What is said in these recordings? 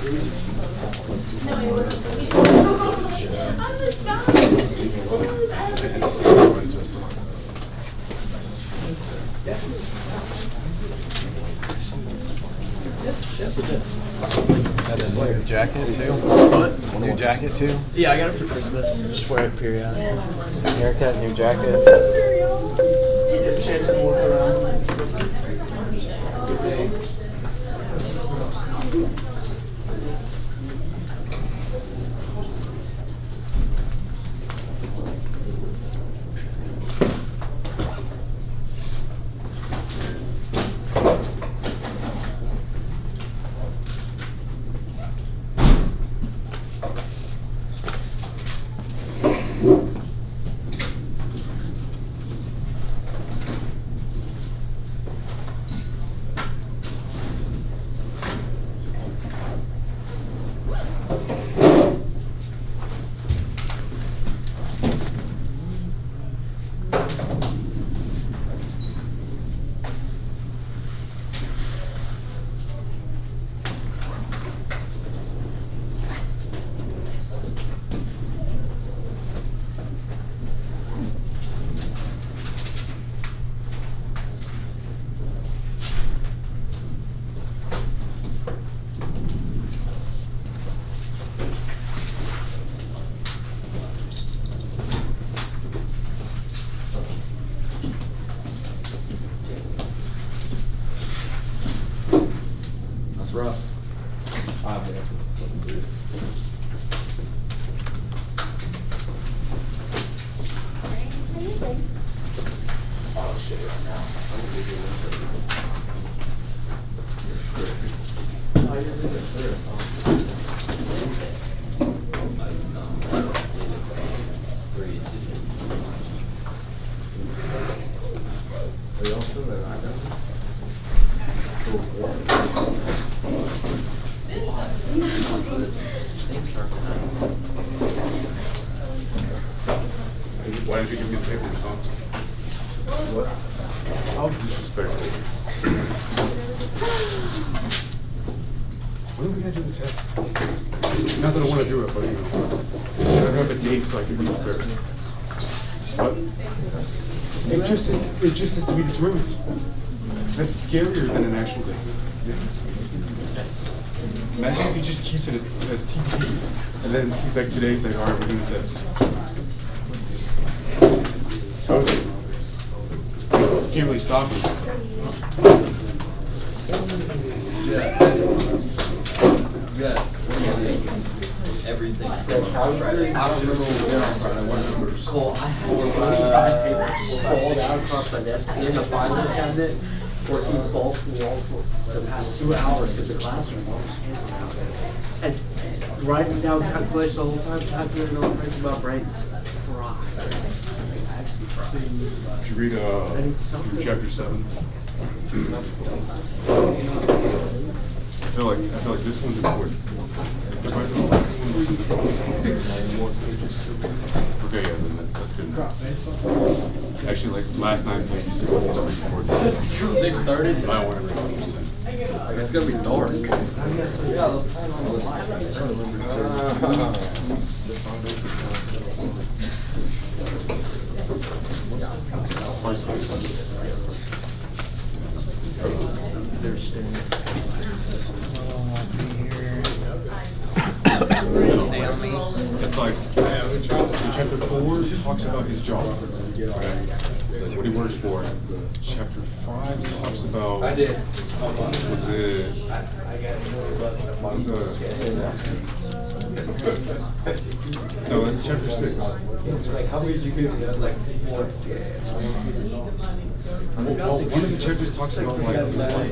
Is that a new jacket too? What? New jacket too? Yeah, I got it for Christmas. Just wear it periodically. Haircut, new jacket. Change the look around. That's rough. Oh shit, right now. I'm gonna give you Are y'all still there? I know. Why didn't you give me the papers, huh? What? How disrespectful. When are we gonna do the test? Not that I wanna do it, but you know, I don't have a date so I can be prepared. What? It just has to be determined. That's scarier than an actual date. Imagine if he just keeps it as TBD, and then he's like, today, he's like, all right, we're doing the test. So, you can't really stop it. Yeah. everything. That's how you Friday. I don't remember what we did on Friday. What numbers? Cole, I had 25 papers rolled out across my desk in a filing cabinet, working both walls for the past 2 hours because the classroom and writing down calculations the whole time, calculating all kinds about brains. Actually fried. Did you read through chapter 7? I feel like this one's important. If I know this one was okay, yeah, then that's good enough. Actually, like last 9 pages ago, I was reading 6:30. I don't want to read 100%. It's gonna be dark. It's like, so chapter 4 talks about his job, right? What he works for. Chapter 5 talks about. I did. Was it? No, that's chapter 6. Like, how many did you get together? Like, Well, one of the chapters talks about like.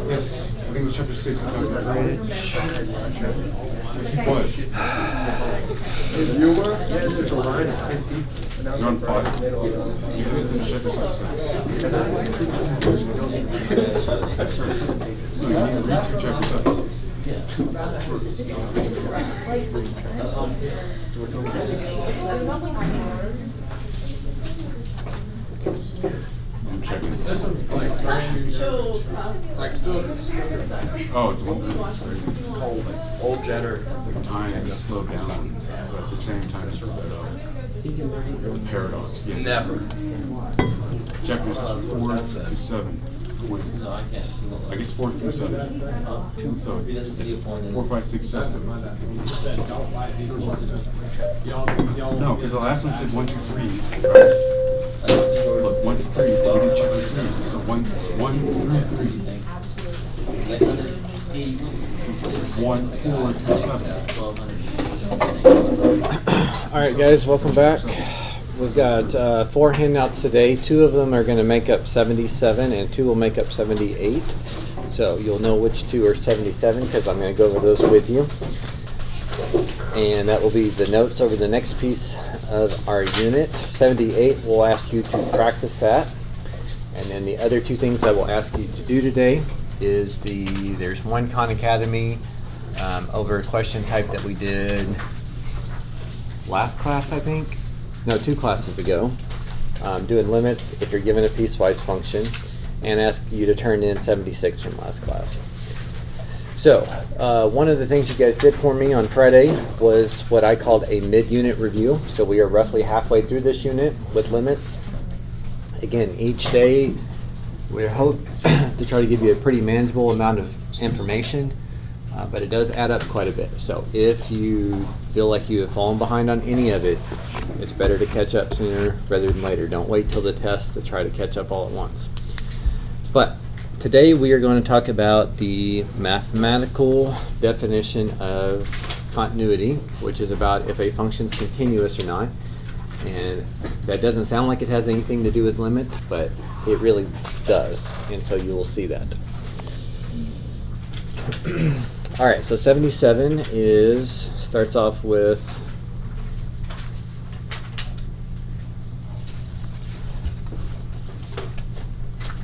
Yes, I think it was chapter 6. What? you were? Yes, it's a line of 50. You're on 5. You said this is chapter 6. No, you need to read through chapter 7. I'm checking. Oh, it's one. Old Jetter. It's like time is slowed down, but at the same time it's sped up. It's a paradox. Yeah. Never. Chapters 4 to 7. Points. No, I can't. I guess 4 through 7. So He doesn't see a point in 4, 5, 6, 7. No, because the last one said 1, 2, 3. Right? Look, 1 to 3. Then you did chapter 3. So 1 through 3. 1, 4 through 7. All right, guys, welcome back. We've got 4 handouts today. 2 of them are going to make up 77, and 2 will make up 78. So you'll know which 2 are 77 because I'm going to go over those with you. And that will be the notes over the next piece of our unit. 78, we'll ask you to practice that. And then the other 2 things I will ask you to do today is there's one Khan Academy over a question type that we did last class, I think. No, 2 classes ago. Doing limits if you're given a piecewise function, and ask you to turn in 76 from last class. So, one of the things you guys did for me on Friday was what I called a mid-unit review. So we are roughly halfway through this unit with limits. Again, each day we hope to try to give you a pretty manageable amount of information, but it does add up quite a bit. So if you feel like you have fallen behind on any of it, it's better to catch up sooner rather than later. Don't wait till the test to try to catch up all at once. But today we are going to talk about the mathematical definition of continuity, which is about if a function is continuous or not. And that doesn't sound like it has anything to do with limits, but it really does, and so you will see that. All right, so 77 starts off with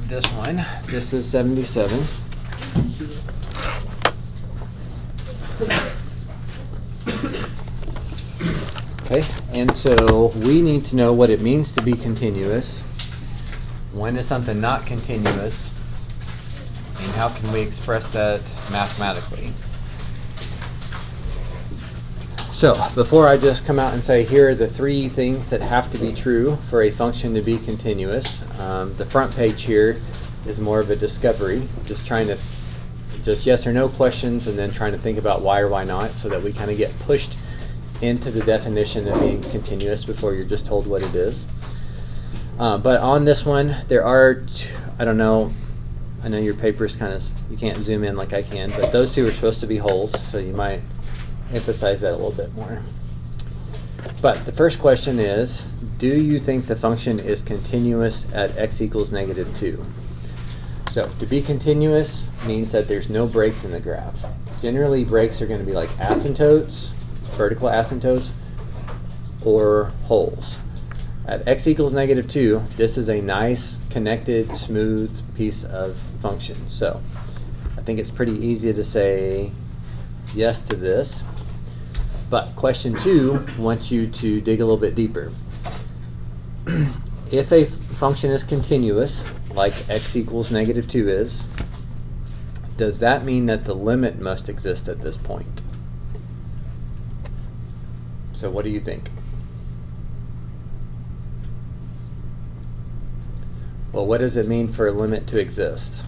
this one. This is 77. Okay, and so we need to know what it means to be continuous. When is something not continuous? And how can we express that mathematically? So, before I just come out and say, here are the 3 things that have to be true for a function to be continuous, the front page here is more of a discovery, just yes or no questions, and then trying to think about why or why not, so that we kind of get pushed into the definition of being continuous before you're just told what it is. But on this one, there are, I don't know, I know your paper's kind of, you can't zoom in like I can, but those 2 are supposed to be holes, so you might emphasize that a little bit more. But the first question is, do you think the function is continuous at x equals -2? So to be continuous means that there's no breaks in the graph. Generally, breaks are going to be like asymptotes, vertical asymptotes, or holes. At x equals -2, this is a nice, connected, smooth piece of function. So I think it's pretty easy to say yes to this. But question 2 wants you to dig a little bit deeper. If a function is continuous, like x equals -2 is, does that mean that the limit must exist at this point? So what do you think? Well, what does it mean for a limit to exist?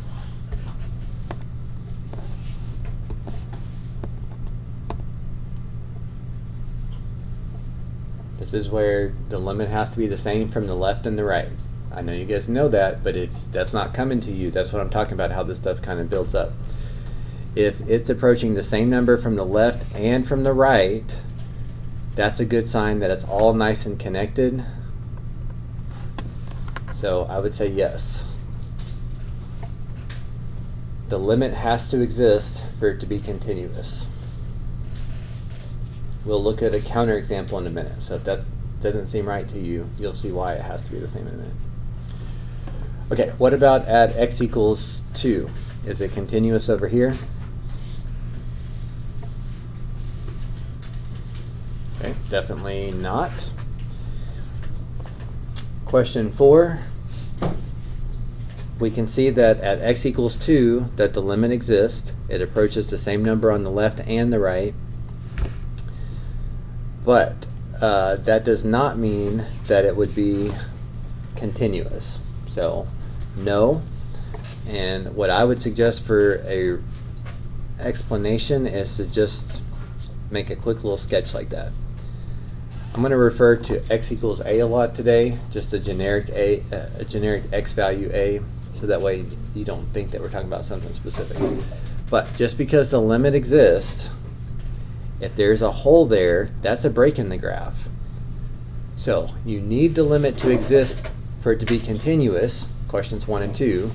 This is where the limit has to be the same from the left and the right. I know you guys know that, but if that's not coming to you, that's what I'm talking about, how this stuff kind of builds up. If it's approaching the same number from the left and from the right, that's a good sign that it's all nice and connected. So I would say yes. The limit has to exist for it to be continuous. We'll look at a counterexample in a minute. So if that doesn't seem right to you, you'll see why it has to be the same in a minute. Okay, what about at x equals 2? Is it continuous over here? Okay, definitely not. Question 4. we can see that at x equals 2 that the limit exists. It approaches the same number on the left and the right. But that does not mean that it would be continuous. So no. And what I would suggest for a explanation is to just make a quick little sketch like that. I'm going to refer to x equals a lot today, just a generic generic x value a, so that way you don't think that we're talking about something specific. But just because the limit exists, if there's a hole there, that's a break in the graph. So you need the limit to exist for it to be continuous, questions 1 and 2,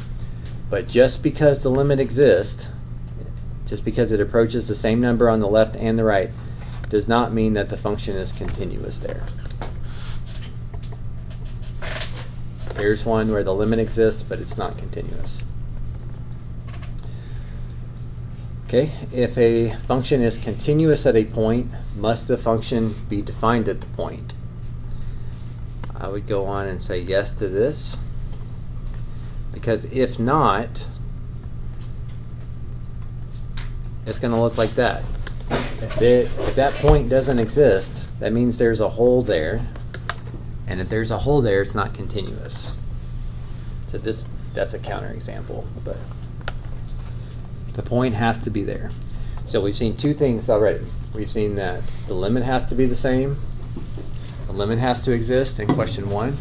but just because the limit exists, just because it approaches the same number on the left and the right, does not mean that the function is continuous there. Here's one where the limit exists, but it's not continuous. Okay, if a function is continuous at a point, must the function be defined at the point? I would go on and say yes to this, because if not, it's going to look like that. If that point doesn't exist, that means there's a hole there, and if there's a hole there, it's not continuous. So that's a counterexample, but the point has to be there. So we've seen two things already. We've seen that the limit has to be the same, the limit has to exist in question 1,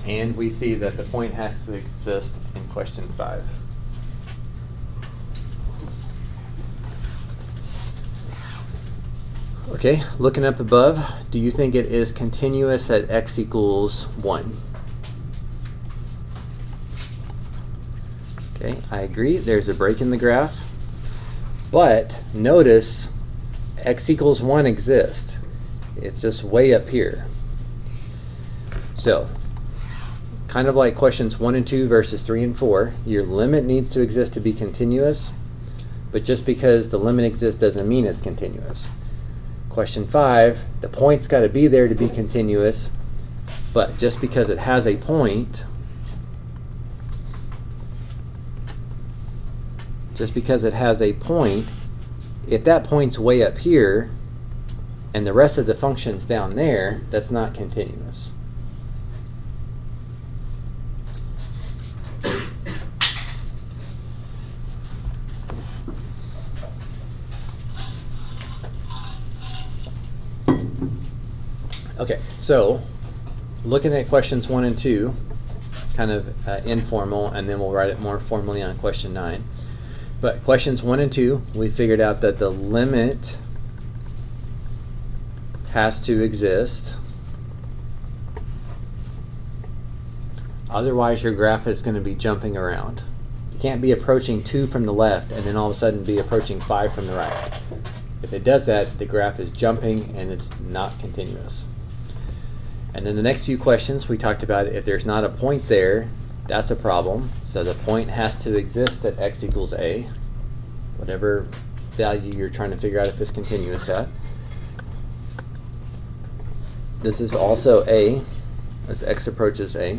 and we see that the point has to exist in question 5. Okay, looking up above, do you think it is continuous at x equals 1? Okay, I agree, there's a break in the graph, but notice x equals 1 exists. It's just way up here. So, kind of like questions 1 and 2 versus 3 and 4, your limit needs to exist to be continuous, but just because the limit exists doesn't mean it's continuous. Question 5, the point's got to be there to be continuous, but just because it has a point, if that point's way up here and the rest of the function's down there, that's not continuous. Okay, so looking at questions 1 and 2, kind of informal, and then we'll write it more formally on question 9. But questions 1 and 2, we figured out that the limit has to exist. Otherwise, your graph is going to be jumping around. You can't be approaching 2 from the left and then all of a sudden be approaching 5 from the right. If it does that, the graph is jumping and it's not continuous. And then the next few questions, we talked about if there's not a point there, that's a problem. So the point has to exist at x equals a, whatever value you're trying to figure out if it's continuous at. This is also a, as x approaches a.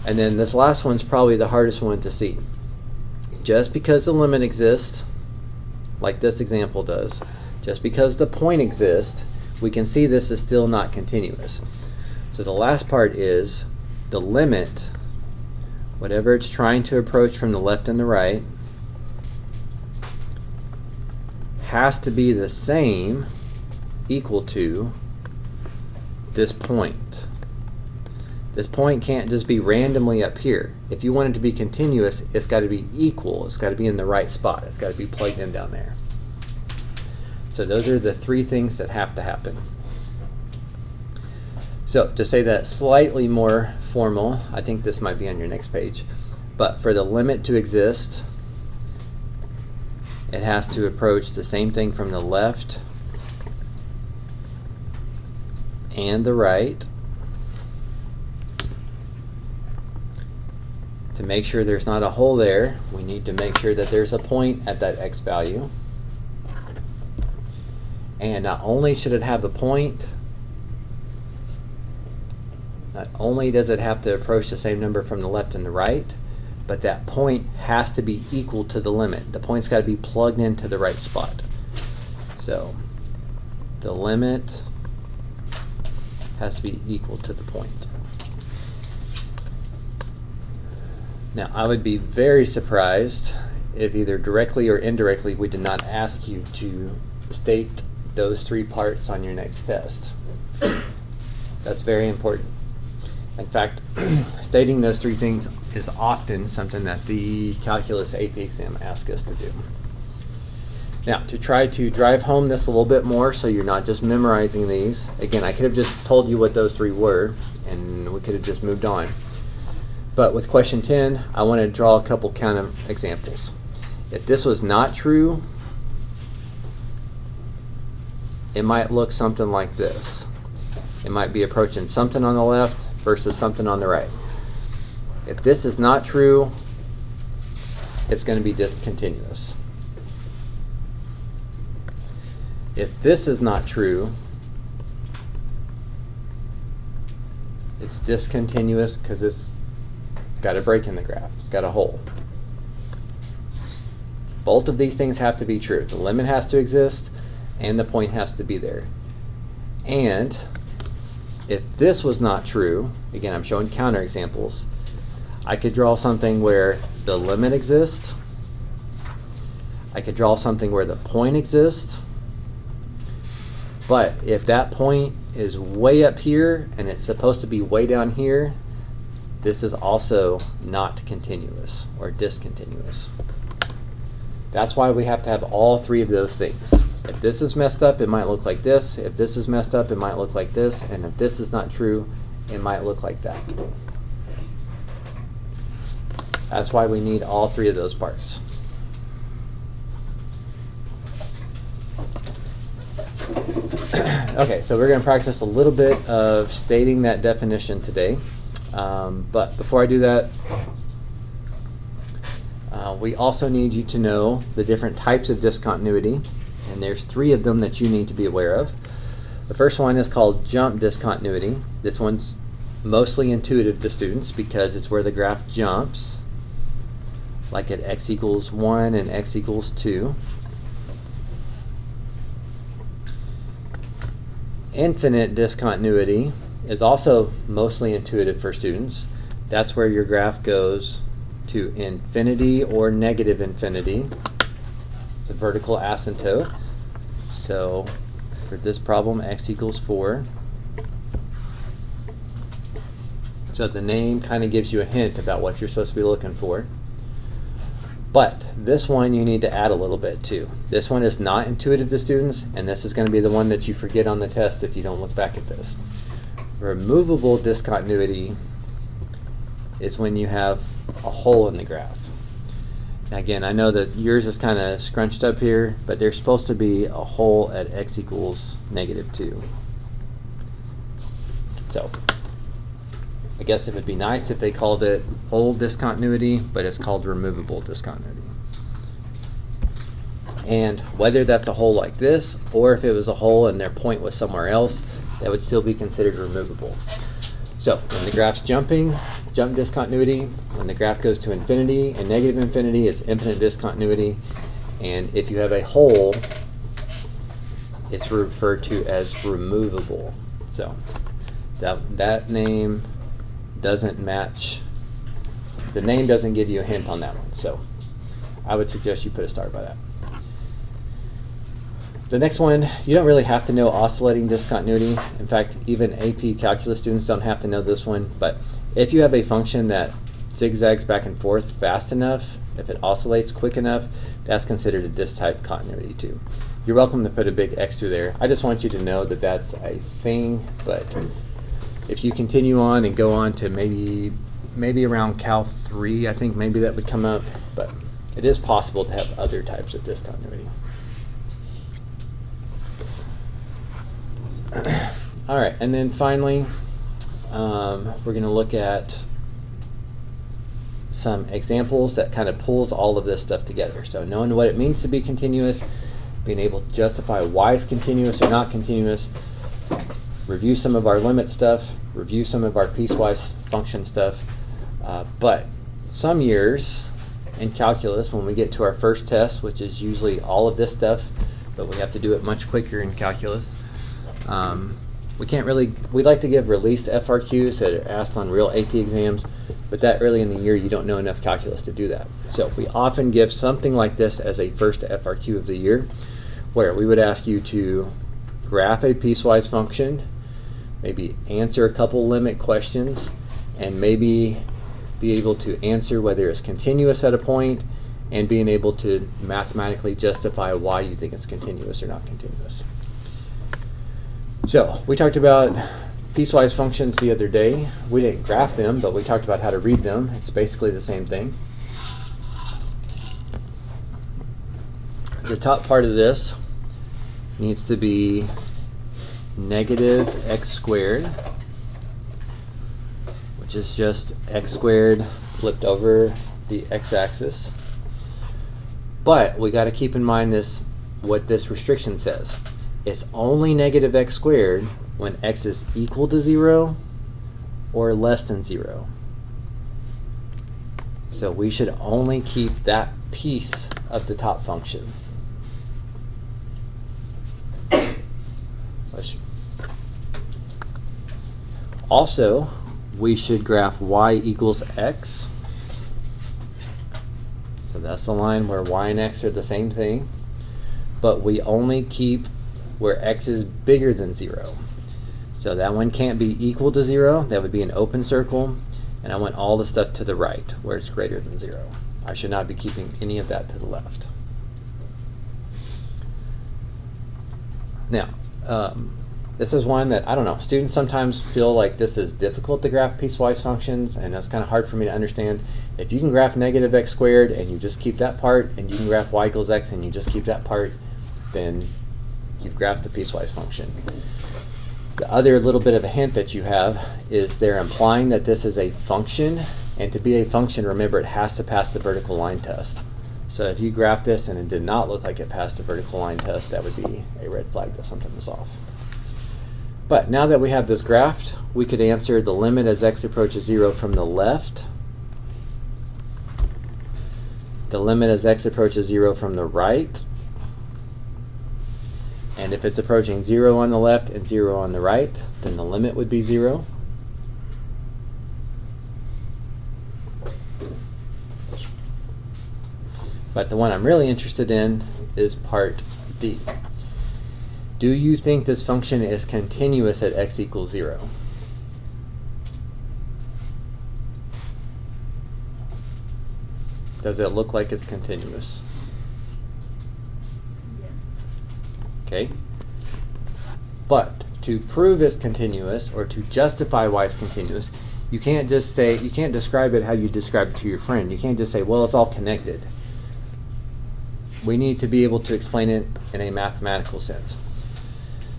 And then this last one's probably the hardest one to see. Just because the limit exists, like this example does, just because the point exists, we can see this is still not continuous. So the last part is the limit, whatever it's trying to approach from the left and the right, has to be the same, equal to this point. This point can't just be randomly up here. If you want it to be continuous, it's got to be equal. It's got to be in the right spot. It's got to be plugged in down there. So those are the 3 things that have to happen. So to say that slightly more formal, I think this might be on your next page, but for the limit to exist, it has to approach the same thing from the left and the right. To make sure there's not a hole there, we need to make sure that there's a point at that x value. And not only should it have the point, Not only does it have to approach the same number from the left and the right, but that point has to be equal to the limit. The point's got to be plugged into the right spot. So the limit has to be equal to the point. Now, I would be very surprised if either directly or indirectly we did not ask you to state those three parts on your next test. That's very important. In fact, stating those three things is often something that the calculus AP exam asks us to do. Now, to try to drive home this a little bit more so you're not just memorizing these, again, I could have just told you what those three were and we could have just moved on. But with question 10, I want to draw a couple counter examples. If this was not true, it might look something like this. It might be approaching something on the left versus something on the right. If this is not true, it's going to be discontinuous. If this is not true, it's discontinuous because it's got a break in the graph. It's got a hole. Both of these things have to be true. The limit has to exist and the point has to be there. And if this was not true, again, I'm showing counterexamples, I could draw something where the limit exists. I could draw something where the point exists. But if that point is way up here and it's supposed to be way down here, this is also not continuous or discontinuous. That's why we have to have all three of those things. If this is messed up, it might look like this. If this is messed up, it might look like this. And if this is not true, it might look like that. That's why we need all three of those parts. Okay, so we're going to practice a little bit of stating that definition today. But before I do that, we also need you to know the different types of discontinuity, and there's three of them that you need to be aware of. The first one is called jump discontinuity. This one's mostly intuitive to students because it's where the graph jumps, like at x equals 1 and x equals 2. Infinite discontinuity is also mostly intuitive for students. That's where your graph goes to infinity or negative infinity. It's a vertical asymptote. So for this problem, x equals 4. So the name kind of gives you a hint about what you're supposed to be looking for. But this one you need to add a little bit too. This one is not intuitive to students, and this is going to be the one that you forget on the test if you don't look back at this. Removable discontinuity is when you have a hole in the graph. Now again, I know that yours is kind of scrunched up here, but there's supposed to be a hole at x equals -2. So I guess it would be nice if they called it hole discontinuity, but it's called removable discontinuity. And whether that's a hole like this, or if it was a hole and their point was somewhere else, that would still be considered removable. So when the graph's jumping, jump discontinuity. When the graph goes to infinity and negative infinity, it's infinite discontinuity. And if you have a hole, it's referred to as removable. So that name doesn't match. The name doesn't give you a hint on that one. So I would suggest you put a star by that. The next one, you don't really have to know oscillating discontinuity. In fact, even AP calculus students don't have to know this one. But if you have a function that zigzags back and forth fast enough, if it oscillates quick enough, that's considered a dis-type continuity too. You're welcome to put a big X through there. I just want you to know that that's a thing. But if you continue on and go on to maybe around Cal 3, I think maybe that would come up. But it is possible to have other types of discontinuity. All right, and then finally, we're going to look at some examples that kind of pulls all of this stuff together. So knowing what it means to be continuous, being able to justify why it's continuous or not continuous, review some of our limit stuff, review some of our piecewise function stuff. But some years in calculus, when we get to our first test, which is usually all of this stuff, but we have to do it much quicker in calculus, we like to give released FRQs that are asked on real AP exams, but that early in the year you don't know enough calculus to do that. So we often give something like this as a first FRQ of the year, where we would ask you to graph a piecewise function, maybe answer a couple limit questions, and maybe be able to answer whether it's continuous at a point, and being able to mathematically justify why you think it's continuous or not continuous. So we talked about piecewise functions the other day. We didn't graph them, but we talked about how to read them. It's basically the same thing. The top part of this needs to be negative x squared, which is just x squared flipped over the x-axis. But we got to keep in mind what this restriction says. It's only negative x squared when x is equal to 0 or less than 0. So we should only keep that piece of the top function. Also, we should graph y equals x. So that's the line where y and x are the same thing, but we only keep where x is bigger than 0. So that one can't be equal to 0. That would be an open circle, and I want all the stuff to the right where it's greater than 0. I should not be keeping any of that to the left. Now, this is one that, I don't know, students sometimes feel like this is difficult to graph piecewise functions, and that's kind of hard for me to understand. If you can graph negative x squared and you just keep that part, and you can graph y equals x and you just keep that part, then you've graphed the piecewise function. The other little bit of a hint that you have is they're implying that this is a function, and to be a function, remember, it has to pass the vertical line test. So if you graph this and it did not look like it passed the vertical line test, that would be a red flag that something was off. But now that we have this graphed, we could answer the limit as x approaches 0 from the left, the limit as x approaches 0 from the right, and if it's approaching 0 on the left and 0 on the right, then the limit would be 0. But the one I'm really interested in is part D. Do you think this function is continuous at x equals 0? Does it look like it's continuous? Okay. But to prove it's continuous, or to justify why it's continuous, you can't just say, you can't describe it how you describe it to your friend. You can't just say, well, it's all connected. We need to be able to explain it in a mathematical sense.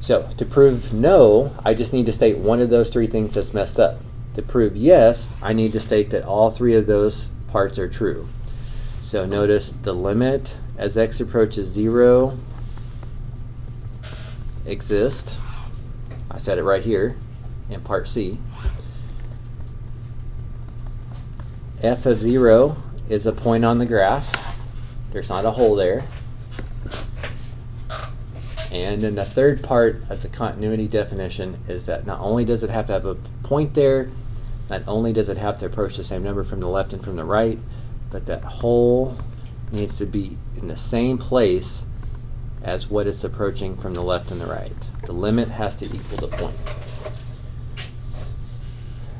So to prove no, I just need to state one of those three things that's messed up. To prove yes, I need to state that all three of those parts are true. So notice the limit as x approaches 0 exists. I said it right here in part C. F of 0 is a point on the graph. There's not a hole there. And then the third part of the continuity definition is that not only does it have to have a point there, not only does it have to approach the same number from the left and from the right, but that hole needs to be in the same place as what it's approaching from the left and the right. The limit has to equal the point.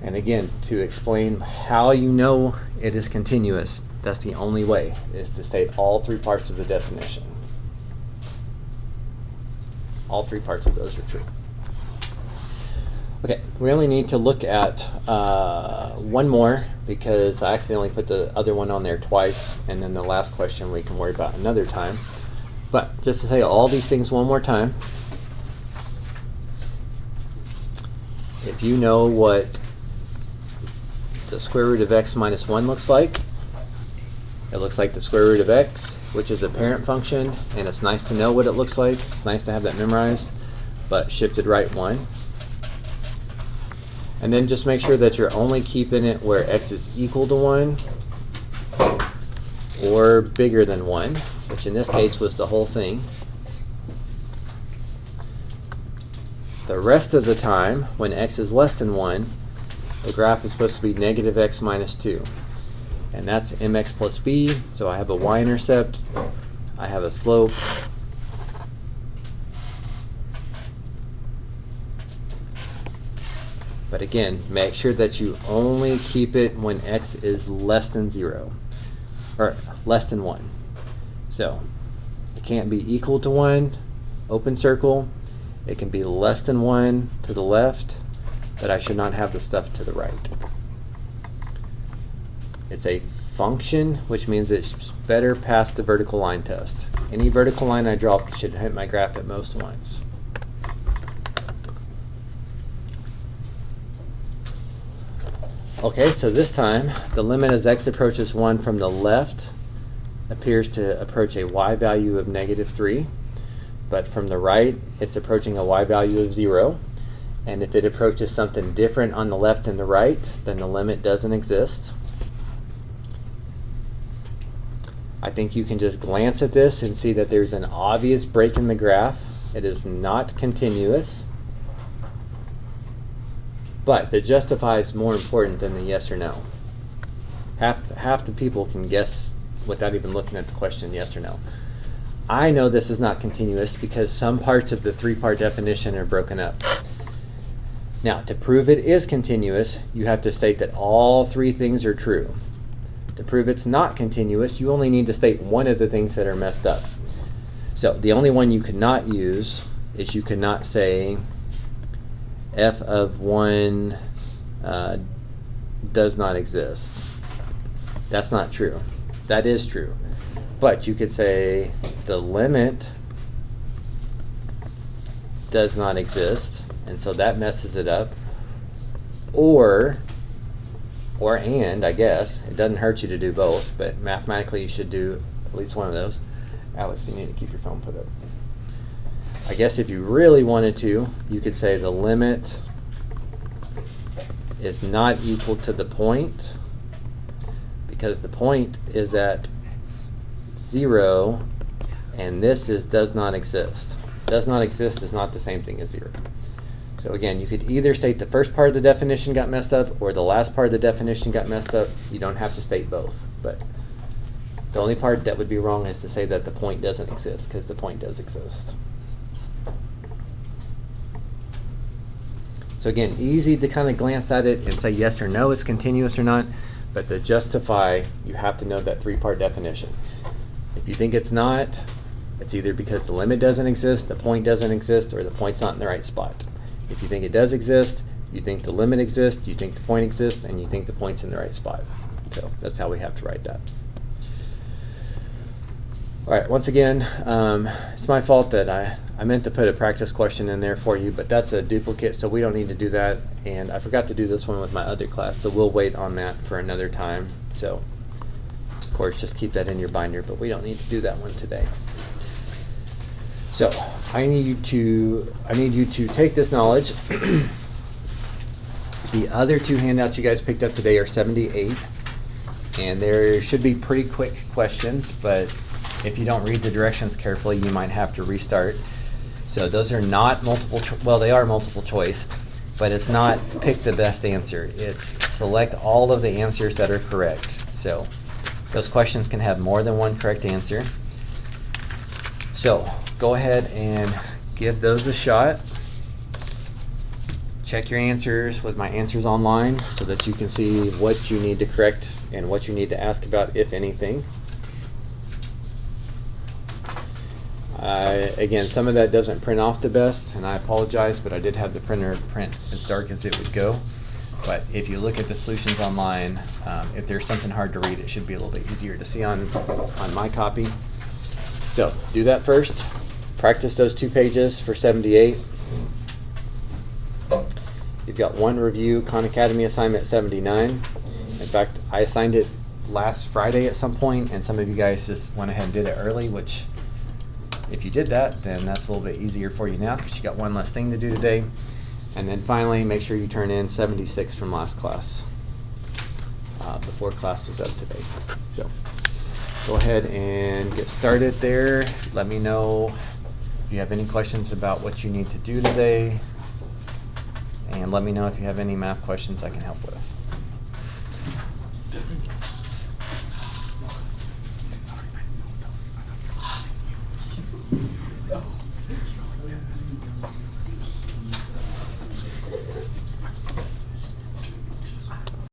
And again, to explain how you know it is continuous, that's the only way, is to state all three parts of the definition. All three parts of those are true. Okay, we only need to look at one more, because I accidentally put the other one on there twice, and then the last question we can worry about another time. But just to say all these things one more time, if you know what the square root of x minus 1 looks like, it looks like the square root of x, which is a parent function, and it's nice to know what it looks like. It's nice to have that memorized, but shifted right 1. And then just make sure that you're only keeping it where x is equal to 1 or bigger than 1, which in this case was the whole thing. The rest of the time, when x is less than 1, the graph is supposed to be negative x minus 2. And that's mx plus b, so I have a y-intercept, I have a slope, but again, make sure that you only keep it when x is less than 0, or less than 1. So, it can't be equal to 1, open circle. It can be less than 1 to the left, but I should not have the stuff to the right. It's a function, which means it's better past the vertical line test. Any vertical line I draw should hit my graph at most once. Okay, so this time, the limit as x approaches 1 from the left appears to approach a y value of negative 3, but from the right, it's approaching a y value of 0. And if it approaches something different on the left and the right, then the limit doesn't exist. I think you can just glance at this and see that there's an obvious break in the graph. It is not continuous. But the justify is more important than the yes or no. Half the people can guess without even looking at the question, yes or no. I know this is not continuous because some parts of the three-part definition are broken up. Now, to prove it is continuous, you have to state that all three things are true. To prove it's not continuous, you only need to state one of the things that are messed up. So the only one you could not use is you could not say f of 1 does not exist. That's not true. That is true. But you could say the limit does not exist, and so that messes it up. Or and, I guess, it doesn't hurt you to do both, but mathematically you should do at least one of those. Alex, you need to keep your phone put up. I guess if you really wanted to, you could say the limit is not equal to the point, because the point is at 0, and this is does not exist. Does not exist is not the same thing as 0. So again, you could either state the first part of the definition got messed up or the last part of the definition got messed up. You don't have to state both, but the only part that would be wrong is to say that the point doesn't exist, because the point does exist. So again, easy to kind of glance at it and say yes or no, it's continuous or not, but to justify, you have to know that three-part definition. If you think it's not, it's either because the limit doesn't exist, the point doesn't exist, or the point's not in the right spot. If you think it does exist, you think the limit exists, you think the point exists, and you think the point's in the right spot. So that's how we have to write that. All right, once again, it's my fault that I meant to put a practice question in there for you, but that's a duplicate, so we don't need to do that. And I forgot to do this one with my other class, so we'll wait on that for another time. So, of course, just keep that in your binder, but we don't need to do that one today. So, I need you to take this knowledge. The other two handouts you guys picked up today are 78, and there should be pretty quick questions, but if you don't read the directions carefully, you might have to restart. So those are not multiple well, they are multiple choice, but it's not pick the best answer. It's select all of the answers that are correct. So those questions can have more than one correct answer. So go ahead and give those a shot. Check your answers with my answers online so that you can see what you need to correct and what you need to ask about, if anything. Again, some of that doesn't print off the best, and I apologize, but I did have the printer print as dark as it would go. But if you look at the solutions online, if there's something hard to read, it should be a little bit easier to see on my copy. So do that first. Practice those 2 pages for 78. You've got one review Khan Academy assignment 79. In fact, I assigned it last Friday at some point, and some of you guys just went ahead and did it early, which if you did that, then that's a little bit easier for you now because you got one less thing to do today. And then finally, make sure you turn in 76 from last class before class is up today. So go ahead and get started there. Let me know if you have any questions about what you need to do today. And let me know if you have any math questions I can help with.